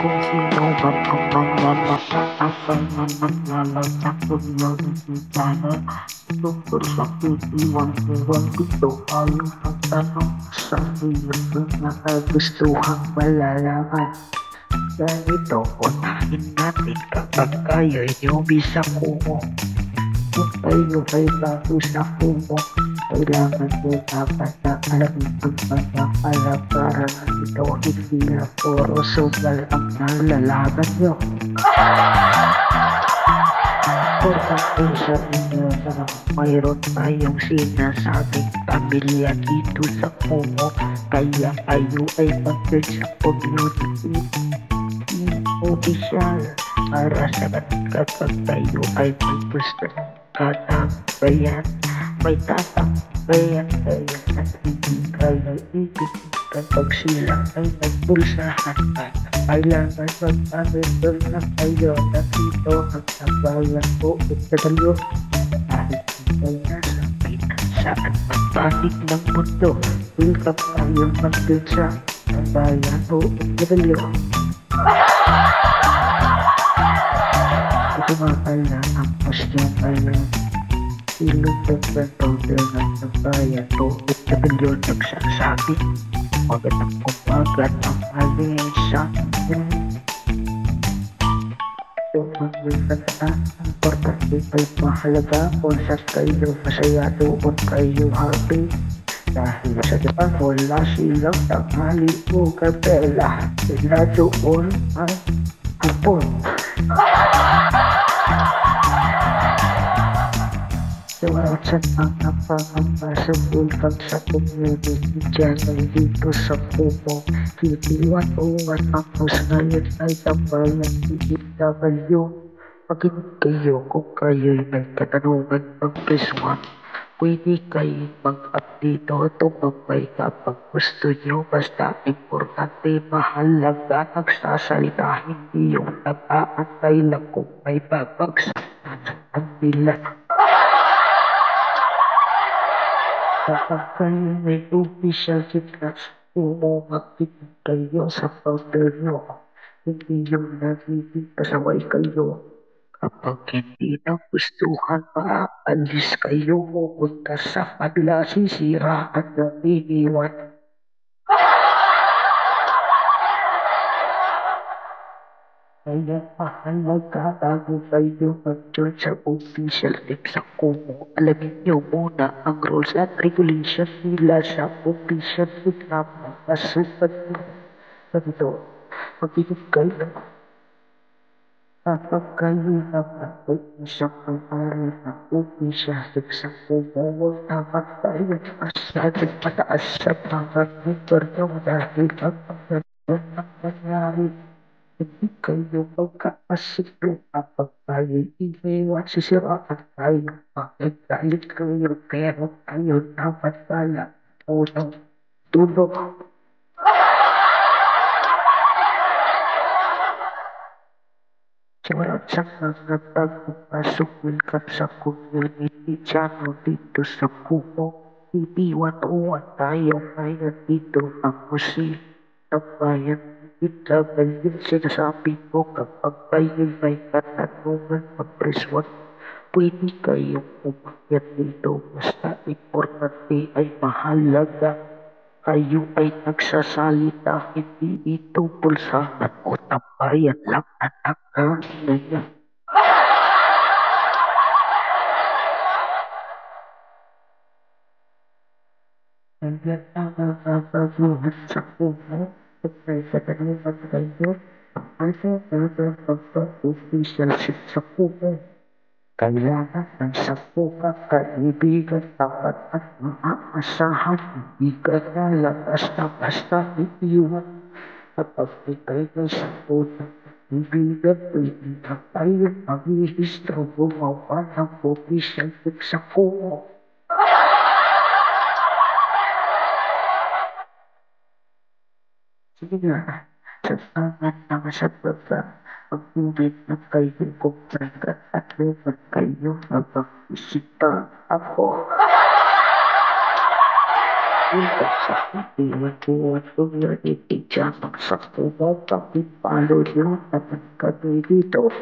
kung sino man ang mga nakakasal na naglalagakot na bibigyan tungkol sa pag-iwan-iwan dito ayon ang tanong sa iyong mga gustuhang malalaman. Ganito, unahin natin kapag kayo'y newbie sa kumo. Kung kayo ay bago sa kumo, kailangan nyo dapat na alamin ang mga kalagaran na ito hindi na puro sugal ang nalalaman nyo. Importante sa inyo na mayroon tayong sinasabing pamilya dito sa kumo, kaya kayo ay mag-join sa community official para sa kapag kayo ay may gusto ng katambayan, may tatambayan kayo at hindi kayo ibig kapag sila ay nagbulsahan at kailangan mag-available na kayo na dito ang tambayan po italayo kahit hindi nasa saan magpanig ng mundo. Welcome kayo mag-dun sa tambayan po italayo. Kumakala ang posyon ngayon ilog ng pantawder ng tambayan po italayo nagsasabi magandang umaga ng alisan. Importante ay mahalaga kung saan kayo masaya doon kayo happy. Dahil sa diba wala silang tanghali o gabi, lahat sila doon ay hapon. Sa mga pangambasong ulpag sa community channel dito sa Kumo, Kitiwan o matapos ngayon ay tambayan DFW. Makinig kayo kung kayo'y may katanungan pang preswan. Pwede kayo mag-update o tumambay kapag gusto nyo. Basta importante mahalaga nagsasalita, hindi yung nag-aantay lang kung may babagsak ang nila. Kapag kayo may official fitness, umakinig kayo sa founder nyo. Hindi yung nagiging kasaway kayo. Kapag hindi na gustuhan, maaalis kayo pupunta sa kanila, sisiraan ng iniwan. Kaya mahalaga bago kayo mag-join sa official team sa Kumo. Alamin nyo muna ang rules at regulations nila sa official team na masukat nyo. Ganito, magiging kayo kapag kayo naman ay isang may-ari ng official team sa Kumo, huwag naman tayo masyadong mataas sa mga member nyo dahil ang mga ng nangyari. Hindi kayo magkakasito kapag tayo iniwan, sisiraan tayo, magagalit kayo, pero tayo naman pala unang tulog. Sa mga pagpapasok, welcome sa community channel dito sa Kumo. TV101 tayo ngayon dito ang musil ng bayan. Yung sinasabi ko kapag kayo may katanungan mag-preswan, pwede kayong umakyat dito. Basta importante ay mahalaga kayo ay nagsasalita, hindi ito pulsahan o tambayan lang anak na niya. Kaya nakakabaguhan sa Kumo, may katanungan kayo, ano ang pagpa-official sa Kumo? Kailangan ng 10 kaibigan dapat at maaasahan, hindi ka na lang basta-basta iiwan. Kapag ikay may 10 kaibigan, pwede na tayo mag-rehistro gumawa ng official sa Kumo. Sige nga, sa tangan ng sa baba, mag-ibig na kayo kung nagat at naman kayo mag-isita ako. Ito sa iwan kuya ibigyan ng sakto mo kapit palo lang naman kami dito.